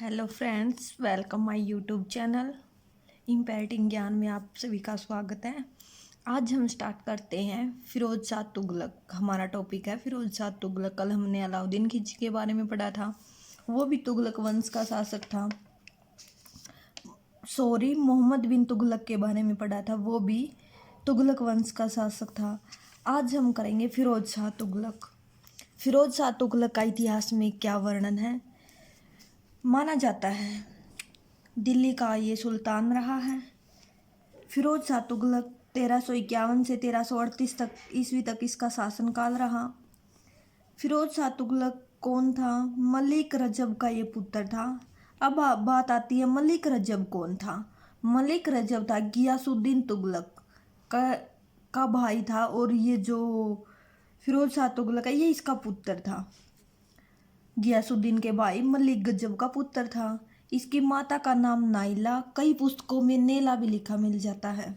Hello friends, welcome my YouTube channel impacting ज्ञान में आप सभी का स्वागत है। आज हम स्टार्ट करते हैं फिरोज शाह तुगलक। हमारा टॉपिक है फिरोज शाह तुगलक। कल हमने अलाउद्दीन खिलजी के बारे में पढ़ा था, वो भी तुगलक वंश का शासक था। मोहम्मद बिन तुगलक के बारे में पढ़ा था, वो भी तुगलक वंश का शासक था। आज हम करेंगे फिरोज शाह तुगलक। फिरोज शाह तुगलक का इतिहास में क्या वर्णन है। माना जाता है दिल्ली का ये सुल्तान रहा है। फिरोज शाह तुगलक 1351 से 1338 तक ईस्वी तक इसका शासनकाल रहा। फिरोज शाह तुगलक कौन था? मलिक रजब का ये पुत्र था। अब बात आती है मलिक रजब कौन था। मलिक रजब था गियासुद्दीन तुगलक का, भाई था, और ये जो फिरोज शाह तुगलक है ये इसका पुत्र था। गियासुद्दीन के भाई मलिक गजब का पुत्र था। इसकी माता का नाम नाइला, कई पुस्तकों में नेला भी लिखा मिल जाता है।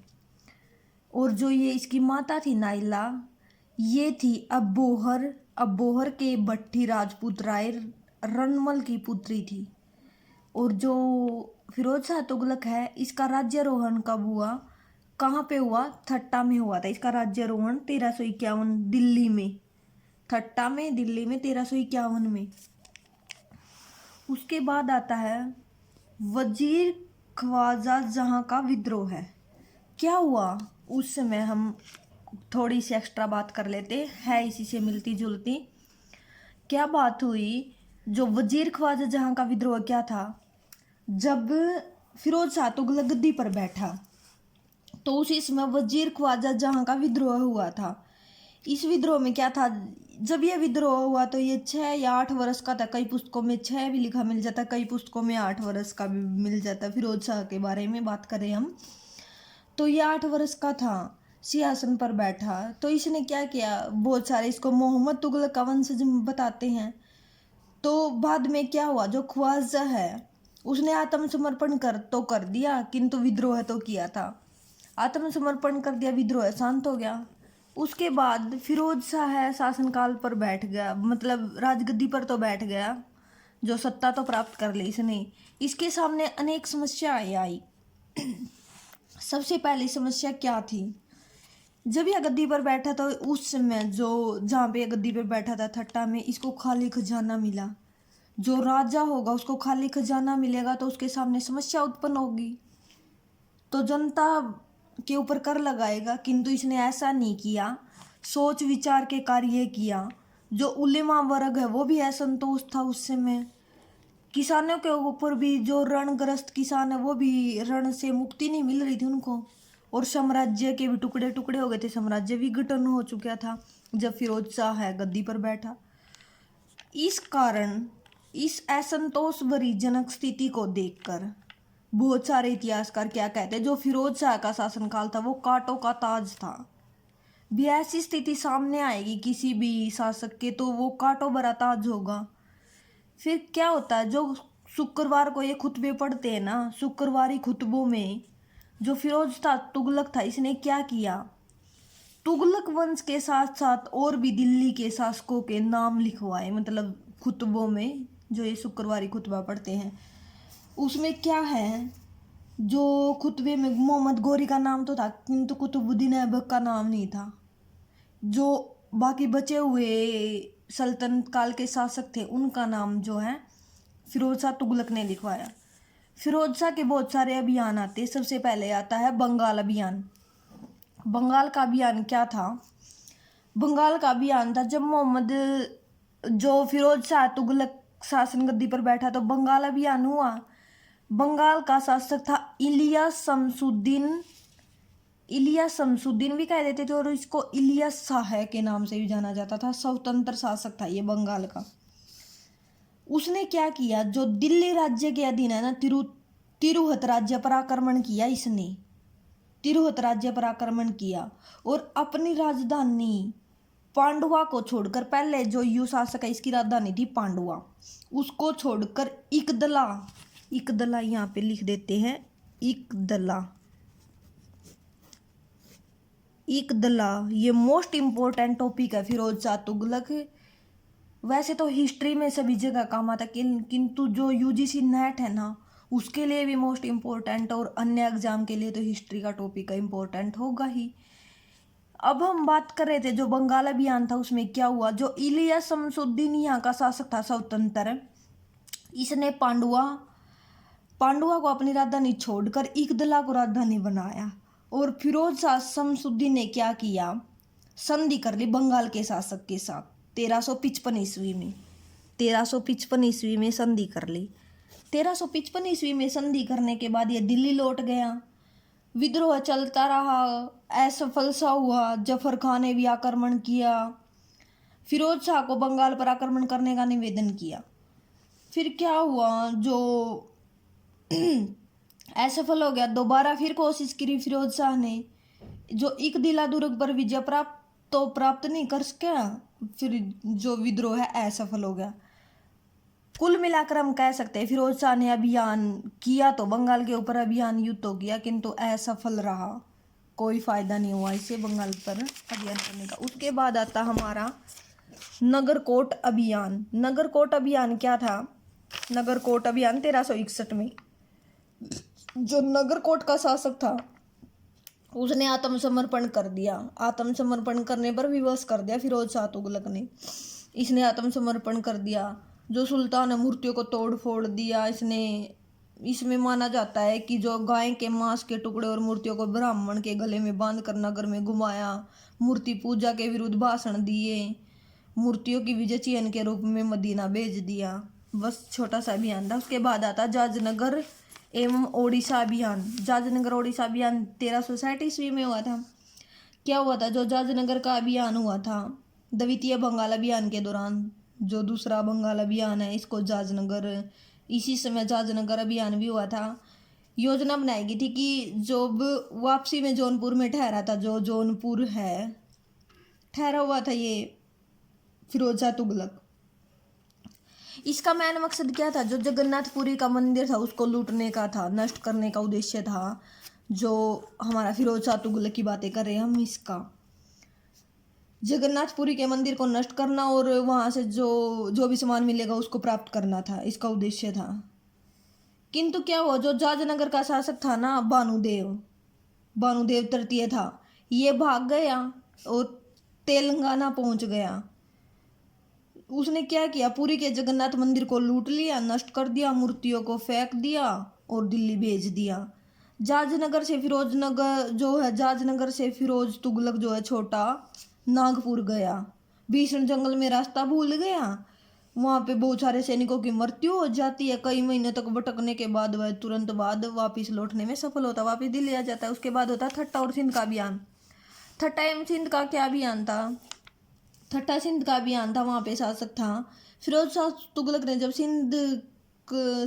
और जो ये इसकी माता थी नाइला, ये थी अबोहर के भट्टी राजपूत राय रणमल की पुत्री थी। और जो फिरोज शाह तुगलक है इसका राज्यारोहण कब हुआ, कहाँ पे हुआ? थट्टा में हुआ था। इसका राज्यारोहण 1351 दिल्ली में, थट्टा में दिल्ली में 1351 में। उसके बाद आता है वजीर ख्वाजा जहां का विद्रोह है। क्या हुआ उस समय, हम थोड़ी सी एक्स्ट्रा बात कर लेते हैं, इसी से मिलती जुलती। क्या बात हुई? जो वजीर ख्वाजा जहां का विद्रोह क्या था, जब फिरोज शाह तुगलक गद्दी पर बैठा तो उसी समय वजीर ख्वाजा जहां का विद्रोह हुआ था। इस विद्रोह में क्या था, जब यह विद्रोह हुआ तो ये 6 या 8 वर्ष का था। कई पुस्तकों में 6 भी लिखा मिल जाता, कई पुस्तकों में 8 वर्ष का भी मिल जाता। फिरोज शाह के बारे में बात करें हम तो ये 8 वर्ष का था, सिंहासन पर बैठा। तो इसने क्या किया, बहुत सारे इसको मोहम्मद तुगलक का वंशज बताते हैं। तो बाद में क्या हुआ, जो ख्वाजा है उसने आत्मसमर्पण कर दिया, किंतु विद्रोह तो किया था। आत्मसमर्पण कर दिया, विद्रोह शांत हो गया। उसके बाद फिरोज शाह है शासनकाल पर बैठ गया, मतलब राजगद्दी पर तो बैठ गया, जो सत्ता तो प्राप्त कर ली इसने। इसके सामने अनेक समस्याएं आई। सबसे पहली समस्या क्या थी, जब यह गद्दी पर बैठा तो उस समय जो जहाँ पे गद्दी पर बैठा था थट्टा में, इसको खाली खजाना मिला। जो राजा होगा उसको खाली खजाना मिलेगा तो उसके सामने समस्या उत्पन्न होगी, तो जनता के ऊपर कर लगाएगा। किंतु इसने ऐसा नहीं किया, सोच विचार के कार्य किया। जो उलेमा वर्ग है वो भी असंतोष था उस समय। किसानों के ऊपर भी, जो रणग्रस्त किसान है वो भी, रण से मुक्ति नहीं मिल रही थी उनको। और साम्राज्य के भी टुकड़े टुकड़े हो गए थे, साम्राज्य विघटन हो चुका था जब फिरोज शाह है गद्दी पर बैठा। इस कारण इस असंतोष भरी जनक स्थिति को देखकर बहुत सारे इतिहासकार क्या कहते हैं, जो फिरोज शाह का शासनकाल था वो कांटों का ताज था। भी ऐसी स्थिति सामने आएगी किसी भी शासक के तो वो कांटों भरा ताज होगा। फिर क्या होता है, जो शुक्रवार को ये खुतबे पढ़ते हैं ना, शुक्रवारी खुतबों में जो फिरोज था तुगलक था, इसने क्या किया, तुगलक वंश के साथ साथ और भी दिल्ली के शासकों के नाम लिखवाए। मतलब खुतबों में जो ये शुक्रवारी खुतबा पढ़ते हैं उसमें क्या है, जो खुतबे में मोहम्मद गोरी का नाम तो था किंतु कुतुबुद्दीन ऐबक का नाम नहीं था। जो बाकी बचे हुए सल्तनत काल के शासक थे उनका नाम जो है फिरोज शाह तुगलक ने लिखवाया। फिरोज शाह के बहुत सारे अभियान आते हैं। सबसे पहले आता है बंगाल अभियान। बंगाल का अभियान क्या था, बंगाल का अभियान था जब जो फिरोज शाह तुगलक शासन गद्दी पर बैठा तो बंगाल अभियान हुआ। बंगाल का शासक था इलियास शमसुद्दीन भी कह देते थे, और इसको इलियास शाह के नाम से भी जाना जाता था। स्वतंत्र शासक था ये बंगाल का। उसने क्या किया, जो दिल्ली राज्य के अधीन है ना, तिरुहत राज्य पर आक्रमण किया इसने। तिरुहत राज्य पर आक्रमण किया और अपनी राजधानी पांडुआ को छोड़कर, पहले जो यू शासक है इसकी राजधानी थी पांडुआ, उसको छोड़कर इकदला यहाँ पे लिख देते हैं, इकदला ये मोस्ट इम्पोर्टेंट टॉपिक है फिरोज शाह तुगलक वैसे तो हिस्ट्री में सभी जगह काम आता, किंतु जो यूजीसी नेट है ना, उसके लिए भी मोस्ट इम्पोर्टेंट, और अन्य एग्जाम के लिए तो हिस्ट्री का टॉपिक का इम्पोर्टेंट होगा ही। अब हम बात कर रहे थे जो बंगाल अभियान था, उसमें क्या हुआ। जो इलियास शमसुद्दीन यहाँ का शासक था स्वतंत्र, इसने पांडुआ को अपनी राजधानी छोड़कर इकदला को राजधानी बनाया, और फिरोज शाह शमसुद्दीन ने क्या किया, संधि कर ली बंगाल के शासक के साथ 1355 ईस्वी में। 1355 ईस्वी में संधि कर ली। 1355 ईस्वी में संधि करने के बाद ये दिल्ली लौट गया। विद्रोह चलता रहा, असफल सा हुआ। जफर खान ने भी आक्रमण किया, फिरोज शाह को बंगाल पर आक्रमण करने का निवेदन किया। फिर क्या हुआ, जो असफल हो गया, दोबारा फिर कोशिश की फिरोज शाह ने। जो इकदिला दुर्ग पर विजय प्राप्त नहीं कर सका, फिर जो विद्रोह है असफल हो गया। कुल मिलाकर हम कह सकते हैं फिरोज शाह ने अभियान किया तो बंगाल के ऊपर अभियान युद्ध तो किया, किंतु असफल रहा, कोई फायदा नहीं हुआ इससे बंगाल पर अभियान करने का। उसके बाद आता हमारा नगरकोट अभियान। नगरकोट अभियान क्या था? नगरकोट अभियान 1361 में जो नगरकोट का शासक था उसने आत्मसमर्पण कर दिया। आत्मसमर्पण करने पर विवश कर दिया फिरोज शाह तुगलक ने। इसने आत्मसमर्पण कर दिया। जो सुल्तान है मूर्तियों को तोड़ फोड़ दिया इसने। इसमें माना जाता है कि जो गाय के मांस के टुकड़े और मूर्तियों को ब्राह्मण के गले में बांध कर नगर में घुमाया, मूर्ति पूजा के विरुद्ध भाषण दिए, मूर्तियों की विजय चिन्ह के रूप में मदीना भेज दिया। बस छोटा सा अभियान था। उसके बाद आता जाजनगर एवं ओडिशा अभियान। जाजनगर ओडिशा अभियान 1360 ईस्वी में हुआ था। क्या हुआ था? जो जाजनगर का अभियान हुआ था द्वितीय बंगाल अभियान के दौरान, जो दूसरा बंगाल अभियान है इसको जाजनगर, इसी समय जाजनगर अभियान भी हुआ था। योजना बनाई गई थी कि जो वापसी में जौनपुर में ठहरा था, जो जौनपुर है ठहरा हुआ था ये फिरोज शाह तुगलक, इसका मेन मकसद क्या था? जो जगन्नाथपुरी का मंदिर था उसको लूटने का था, नष्ट करने का उद्देश्य था। जो हमारा फिरोज शाह तुगलक की बातें कर रहे हैं हम, इसका जगन्नाथपुरी के मंदिर को नष्ट करना और वहाँ से जो भी सामान मिलेगा उसको प्राप्त करना था, इसका उद्देश्य था। किंतु क्या हुआ, जो जाजनगर का शासक था ना भानुदेव तृतीय था, ये भाग गया और तेलंगाना पहुंच गया। उसने क्या किया, पुरी के जगन्नाथ मंदिर को लूट लिया, नष्ट कर दिया, मूर्तियों को फेंक दिया और दिल्ली भेज दिया। जाजनगर से फिरोज तुगलक जो है छोटा नागपुर गया। भीषण जंगल में रास्ता भूल गया, वहाँ पे बहुत सारे सैनिकों की मृत्यु हो जाती है। कई महीने तक भटकने के बाद वह तुरंत बाद वापिस लौटने में सफल होता, वापिस दिल्ली आ जाता है। उसके बाद होता ठट्टा और सिंध का अभियान। ठट्टा एवं सिंध का क्या अभियान था? ठट्टा सिंध का अभियान था। वहाँ पे शासक था फिरोज शाह तुगलक ने। जब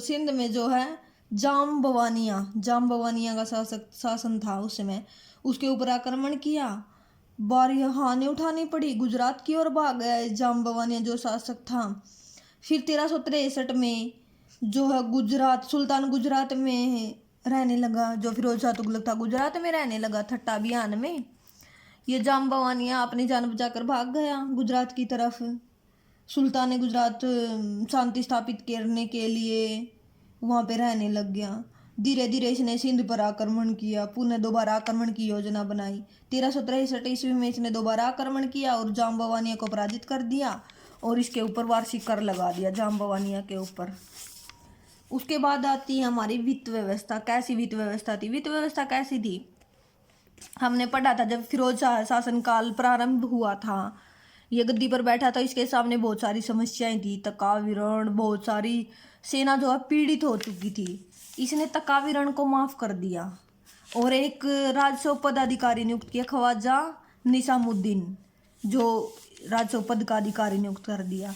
सिंध में जो है जाम्बवानिया का शासन था उस समय, उसके ऊपर आक्रमण किया, बारी हानि उठानी पड़ी, गुजरात की ओर भाग गया जाम्बवानिया जो शासक था। फिर 1363 में जो है सुल्तान गुजरात में रहने लगा। जो फिरोज शाह तुगलक था गुजरात में रहने लगा ठट्टा अभियान में। ये जाम्बवानिया अपनी जान बचाकर भाग गया गुजरात की तरफ। सुल्तान ने गुजरात शांति स्थापित करने के लिए वहाँ पे रहने लग गया। धीरे धीरे इसने सिंध पर आक्रमण किया, पुनः दोबारा आक्रमण की योजना बनाई। 1363 ईस्वी में इसने दोबारा आक्रमण किया और जाम्बवानिया को पराजित कर दिया और इसके ऊपर वार्षिक कर लगा दिया जाम्बवानिया के ऊपर। उसके बाद आती है हमारी वित्त व्यवस्था। कैसी वित्त व्यवस्था थी? वित्त व्यवस्था कैसी थी हमने पढ़ा था। जब फिरोज शाह शासनकाल प्रारंभ हुआ था, ये गद्दी पर बैठा था, इसके सामने बहुत सारी समस्याएं थी, तकाविरण, बहुत सारी सेना जो है पीड़ित हो चुकी थी। इसने तकाविरण को माफ कर दिया और एक राजस्व पदाधिकारी नियुक्त किया, ख्वाजा निजामुद्दीन, जो राजस्व पद का अधिकारी नियुक्त कर दिया।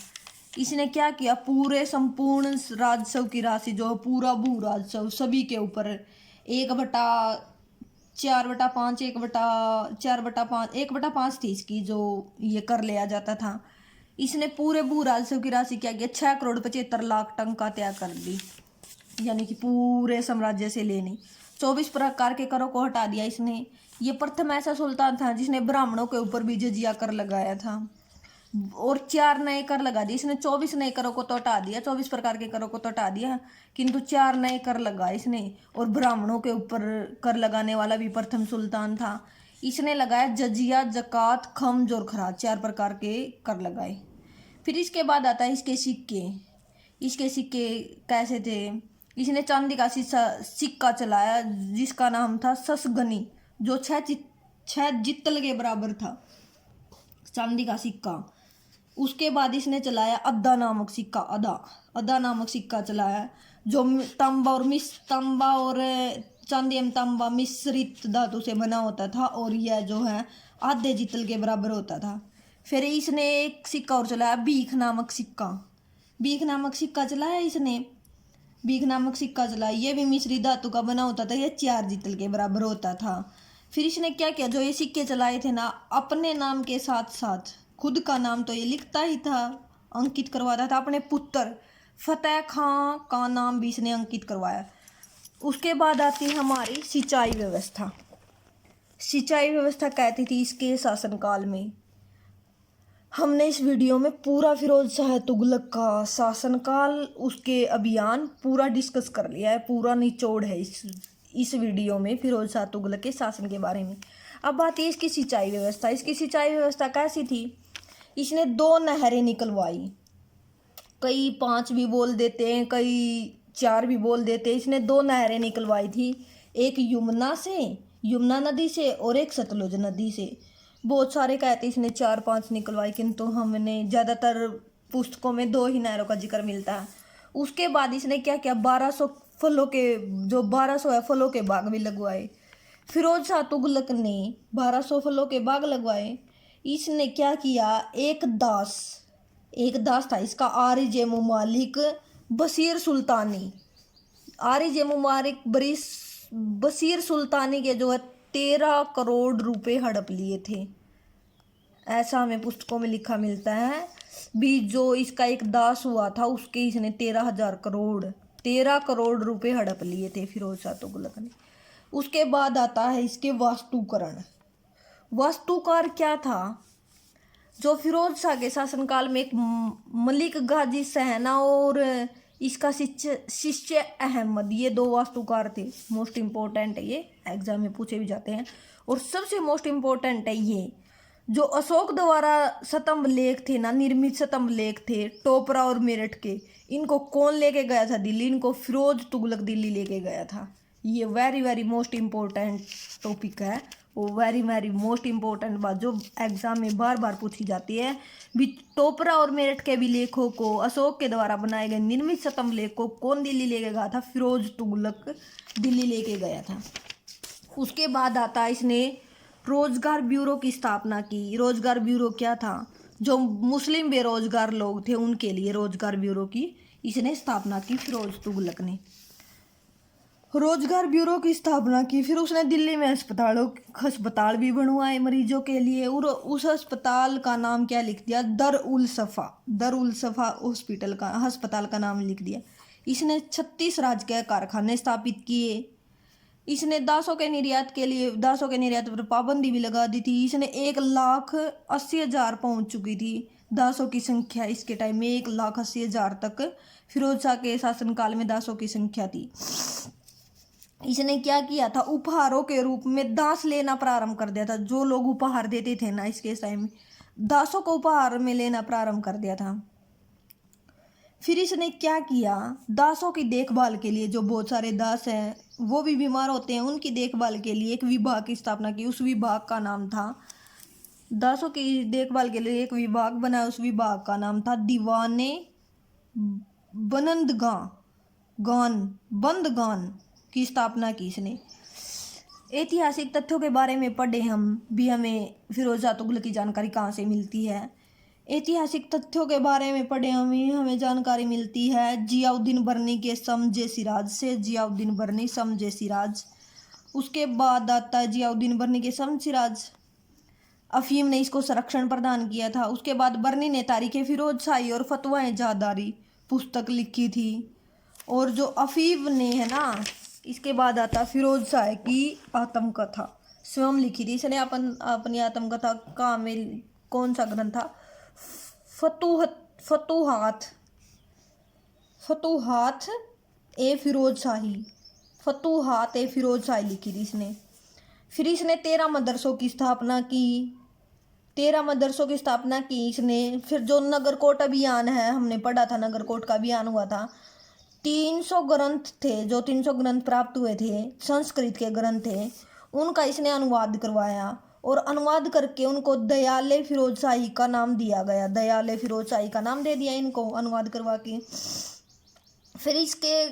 इसने क्या किया, पूरे संपूर्ण राजस्व की राशि जो पूरा भू राजस्व सभी के ऊपर 1/4/5 1/5 थी इसकी, जो ये कर लिया जाता था। इसने पूरे भू राजस्व की राशि क्या किया, 6,75,00,000 टंका तय कर दी, यानी कि पूरे साम्राज्य से लेनी। 24 प्रकार के करों को हटा दिया इसने। ये प्रथम ऐसा सुल्तान था जिसने ब्राह्मणों के ऊपर भी जजिया कर लगाया था। और 4 नए कर लगा दिए इसने। 24 नए करों को तो हटा दिया, 24 प्रकार के करों को तो हटा दिया, किंतु 4 नए कर लगा इसने। और ब्राह्मणों के ऊपर कर लगाने वाला भी प्रथम सुल्तान था। इसने लगाया जजिया, जकात, खम्ज और खराज, 4 प्रकार के कर लगाए। फिर इसके बाद आता है इसके सिक्के। इसके सिक्के कैसे थे? इसने चांदी का सिक्का चलाया जिसका नाम था ससगनी, जो 6 जित्तल के बराबर था, चांदी का सिक्का। उसके बाद इसने चलाया अद्दा नामक सिक्का, अदा नामक सिक्का चलाया, जो तांबा और चांदी एवं तांबा मिश्रित धातु से बना होता था, और यह जो है आधे जितल के बराबर होता था। फिर इसने एक सिक्का और चलाया, भीख नामक सिक्का। भीख नामक सिक्का चलाया इसने, भीख नामक सिक्का चलाया, ये भी मिश्रित धातु का बना होता था, यह 4 जितल के बराबर होता था। फिर इसने क्या किया, जो ये सिक्के चलाए थे ना, अपने नाम के साथ साथ खुद का नाम तो ये लिखता ही था, अंकित करवाता था। अपने पुत्र फतेह खां का नाम भी इसने अंकित करवाया। उसके बाद आती है हमारी सिंचाई व्यवस्था। सिंचाई व्यवस्था कहती थी इसके शासनकाल में। हमने इस वीडियो में पूरा फिरोज शाह तुगलक का शासनकाल, उसके अभियान पूरा डिस्कस कर लिया है, पूरा निचोड़ है इस वीडियो में फिरोज शाह तुगलक के शासन के बारे में। अब बात है इसकी सिंचाई व्यवस्था। इसकी सिंचाई व्यवस्था कैसी थी? इसने 2 नहरें निकलवाई, कई 5 भी बोल देते हैं, कई 4 भी बोल देते हैं। इसने 2 नहरें निकलवाई थी, एक यमुना नदी से और एक सतलुज नदी से। बहुत सारे कहते हैं इसने 4-5 निकलवाई, किंतु हमने ज़्यादातर पुस्तकों में 2 ही नहरों का जिक्र मिलता है। उसके बाद इसने क्या किया, 1200 फलों के, जो 1200 है फलों के बाग भी लगवाए। फिरोज शाह तुगलक ने 1200 फलों के बाग लगवाए। इसने क्या किया, एक दास था इसका, आरिज मुमालिक बशीर सुल्तानी। आरिज मुमालिक बशीर सुल्तानी के जो है 13 करोड़ रुपए हड़प लिए थे, ऐसा हमें पुस्तकों में लिखा मिलता है। भी जो इसका एक दास हुआ था उसके इसने 13 करोड़ रुपए हड़प लिए थे फिरोज शाह तुगलक ने। उसके बाद आता है इसके वास्तुकरण। वास्तुकार क्या था? जो फिरोज शाह के शासनकाल में एक मलिक गाजी सहना और इसका शिष्य अहमद, ये 2 वास्तुकार थे। मोस्ट इम्पोर्टेंट है, ये एग्जाम में पूछे भी जाते हैं। और सबसे मोस्ट इम्पोर्टेंट है ये, जो अशोक द्वारा स्तंभ लेख थे ना, निर्मित स्तंभ लेख थे टोपरा और मेरठ के, इनको कौन लेके गया था दिल्ली? इनको फिरोज तुगलक दिल्ली लेके गया था। ये वेरी मोस्ट इम्पोर्टेंट टॉपिक है, वो वेरी मोस्ट इम्पोर्टेंट बात जो एग्जाम में बार बार पूछी जाती है। भी टोपरा और मेरठ के भी लेखों को, अशोक के द्वारा बनाए गए निर्मित स्तंभ लेख को कौन दिल्ली लेके गया था? फिरोज तुगलक दिल्ली लेके गया था। उसके बाद आता है इसने रोजगार ब्यूरो की स्थापना की। रोजगार ब्यूरो क्या था? जो मुस्लिम बेरोजगार लोग थे उनके लिए रोजगार ब्यूरो की इसने स्थापना की फिरोज तुगलक ने। रोजगार ब्यूरो की स्थापना की। फिर उसने दिल्ली में अस्पताल भी बनवाए मरीजों के लिए, और उस अस्पताल का नाम क्या लिख दिया? दर उल सफ़ा अस्पताल का नाम लिख दिया। इसने 36 राजकीय कारखाने स्थापित किए। इसने दासों के निर्यात पर पाबंदी भी लगा दी थी। इसने 1,80,000 पहुंच चुकी थी दासों की संख्या इसके टाइम में, 1,80,000 तक फिरोज शाह के शासनकाल में दासों की संख्या थी। इसने क्या किया था? उपहारों के रूप में दास लेना प्रारंभ कर दिया था। जो लोग उपहार देते थे ना इसके टाइम में, दासों को उपहार में लेना प्रारंभ कर दिया था। फिर इसने क्या किया? दासों की देखभाल के लिए, जो बहुत सारे दास हैं वो भी बीमार होते हैं, उनकी देखभाल के लिए एक विभाग की स्थापना की। उस विभाग का नाम था, दासों की देखभाल के लिए एक विभाग बनाया, उस विभाग का नाम था दीवाने बंदगान की स्थापना की इसने। ऐतिहासिक तथ्यों के बारे में पढ़े हम भी, हमें फिरोज शाह तुगलक की जानकारी कहाँ से मिलती है? ऐतिहासिक तथ्यों के बारे में पढ़े हमें जानकारी मिलती है जियाउद्दीन बर्नी के समझे सिराज से। जियाउद्दीन बर्नी समझे सिराज। उसके बाद आता है जियाउद्दीन बर्नी के समझ सिराज, अफीम ने इसको संरक्षण प्रदान किया था। उसके बाद बर्नी ने तारीख़ फिरोज शाही और फतवाए जादारी पुस्तक लिखी थी। और जो अफीम ने है ना, इसके बाद आता फिरोज शाह की आत्मकथा स्वयं लिखी थी। इसने अपनी आत्मकथा कहाँ में, कौन सा ग्रंथ था? फतूहात फतूहात ए फिरोज शाही, फतूहात ए फिरोज शाही लिखी थी इसने। फिर इसने 13 मदरसों की स्थापना की, 13 मदरसों की स्थापना की इसने। फिर जो नगरकोट अभियान है, हमने पढ़ा था नगरकोट का अभियान हुआ था। 300 ग्रंथ थे, जो 300 ग्रंथ प्राप्त हुए थे, संस्कृत के ग्रंथ थे, उनका इसने अनुवाद करवाया और अनुवाद करके उनको दयाले फिरोज शाही का नाम दिया गया। दयाले फिरोज शाही का नाम दे दिया इनको अनुवाद करवा के। फिर इसके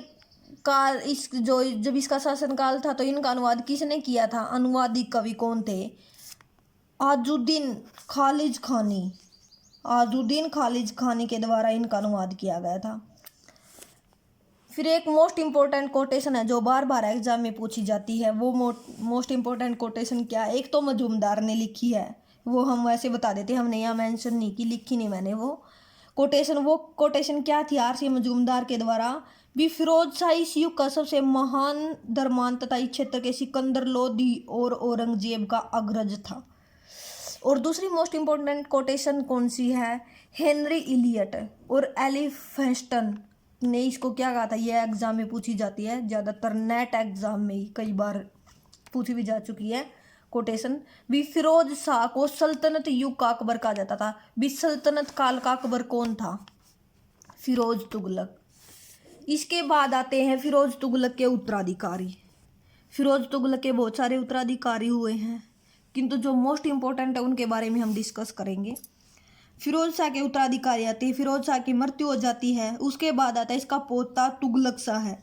काल इस जो जब इसका शासनकाल था तो इनका अनुवाद किसने किया था? अनुवादिक कवि कौन थे? आजुद्दीन खालिज खानी, आजुद्दीन खालिज खानी के द्वारा इनका अनुवाद किया गया था। फिर एक मोस्ट इम्पोर्टेंट कोटेशन है जो बार बार एग्जाम में पूछी जाती है। वो मोस्ट इम्पोर्टेंट कोटेशन क्या है? एक तो मजूमदार ने लिखी है, वो हम वैसे बता देते, हमने यहाँ मेंशन नहीं की, लिखी नहीं मैंने वो कोटेशन क्या थी? आर सी मजूमदार के द्वारा भी फिरोज शाही इस युग का सबसे महान धर्मान तथा इस क्षेत्र के सिकंदर लोधी और औरंगजेब का अग्रज था। और दूसरी मोस्ट इम्पोर्टेंट कोटेशन कौन सी है? हेनरी इलियट और एलिफेंस्टन ने इसको क्या कहा था? ये एग्जाम में पूछी जाती है, ज़्यादातर नेट एग्जाम में ही कई बार पूछी भी जा चुकी है कोटेशन। भी फिरोज शाह को सल्तनत युग का अकबर कहा जाता था। भी सल्तनत काल का अकबर कौन था? फिरोज तुगलक। इसके बाद आते हैं फिरोज तुगलक के उत्तराधिकारी। फिरोज तुगलक के बहुत सारे उत्तराधिकारी हुए हैं, किंतु जो मोस्ट इम्पोर्टेंट है उनके बारे में हम डिस्कस करेंगे। फिरोज शाह के उत्तराधिकारी आते हैं। फिरोज शाह की मृत्यु हो जाती है, उसके बाद आता है इसका पोता तुगलक शाह है।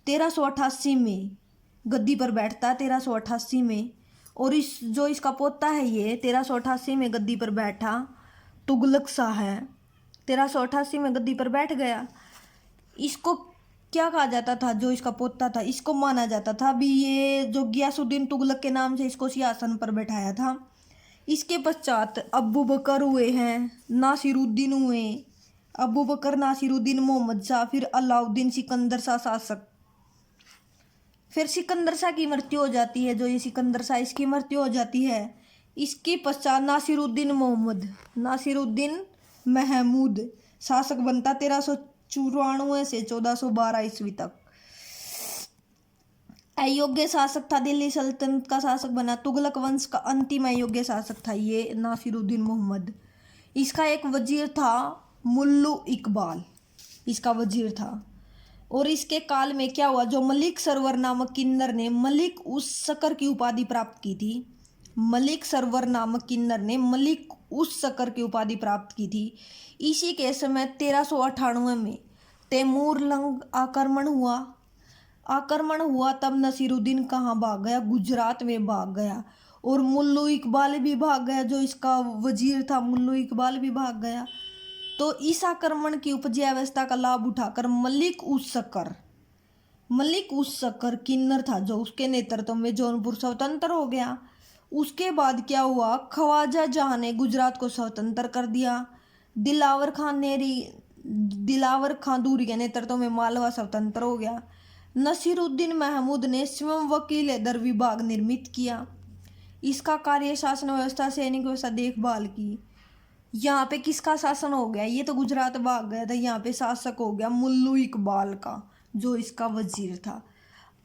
1388 में गद्दी पर बैठता है, 1388 में। और इसका पोता है ये 1388 में गद्दी पर बैठा, तुगलक शाह है, 1388 में गद्दी पर बैठ गया। इसको क्या कहा जाता था? जो इसका पोता था, इसको माना जाता था भी ये जो गियासुद्दीन तुगलक के नाम से इसको सिंहासन पर बैठाया था। इसके पश्चात अबू बकर हुए हैं, नासिरुद्दीन हुए, अबू बकर, नासिरुद्दीन, मोहम्मद शाह, फिर अलाउद्दीन, सिकंदर शाह शासक। फिर सिकंदर शाह की मृत्यु हो जाती है। जो ये सिकंदर शाह, इसकी मृत्यु हो जाती है। इसके पश्चात नासिरुद्दीन मोहम्मद, नासिरुद्दीन महमूद शासक बनता 1394 से 1412 ईस्वी तक। अयोग्य शासक था, दिल्ली सल्तनत का शासक बना। तुगलक वंश का अंतिम अयोग्य शासक था ये नासिरुद्दीन मोहम्मद। इसका एक वजीर था मुल्लू इकबाल, इसका वजीर था। और इसके काल में क्या हुआ? जो मलिक सरवर नामक किन्नर ने मलिक उस शकर की उपाधि प्राप्त की थी, मलिक सरवर नामक किन्नर ने मलिक उस शकर की उपाधि प्राप्त की थी। इसी के समय 1398 में तैमूरलंग आक्रमण हुआ। तब नसीरुद्दीन कहाँ भाग गया? गुजरात में भाग गया। और मुल्लू इकबाल भी भाग गया, जो इसका वजीर था मुल्लू इकबाल भी भाग गया। तो इस आक्रमण की उपजी अवस्था का लाभ उठाकर मलिक उस शकर किन्नर था, जो उसके नेतृत्व में जौनपुर स्वतंत्र हो गया। उसके बाद क्या हुआ? ख्वाजा जहां ने गुजरात को स्वतंत्र कर दिया। दिलावर खां दूरी के नेतृत्व में मालवा स्वतंत्र हो गया। नसीरुद्दीन महमूद ने स्वयं वकील दर विभाग निर्मित किया। इसका कार्य शासन व्यवस्था, सैनिक व्यवस्था, देखभाल की। यहाँ पे किसका शासन हो गया? ये तो गुजरात भाग गया था, यहाँ पे शासक हो गया मुल्लू इकबाल का, जो इसका वजीर था।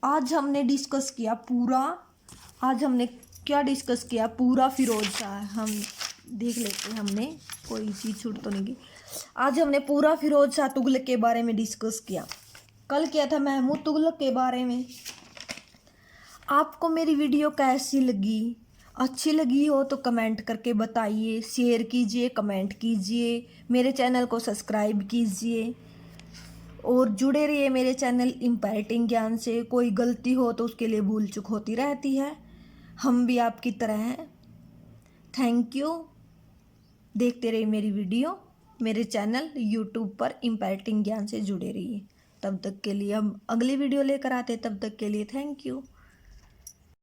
आज हमने क्या डिस्कस किया? पूरा फिरोज शाह। हम देख लेते हैं, हमने कोई चीज़ छूट तो नहीं की। आज हमने पूरा फिरोज शाह तुगलक के बारे में डिस्कस किया। कल किया था महमूद तुगलक के बारे में। आपको मेरी वीडियो कैसी लगी? अच्छी लगी हो तो कमेंट करके बताइए, शेयर कीजिए, कमेंट कीजिए, मेरे चैनल को सब्सक्राइब कीजिए और जुड़े रहिए मेरे चैनल इम्पैक्टिंग ज्ञान से। कोई गलती हो तो उसके लिए भूल चूक होती रहती है, हम भी आपकी तरह हैं। Thank you. देखते रहिए मेरी वीडियो, मेरे चैनल यूट्यूब पर इम्पैक्टिंग ज्ञान से जुड़े रहिए। तब तक के लिए हम अगली वीडियो लेकर आते, तब तक के लिए थैंक यू।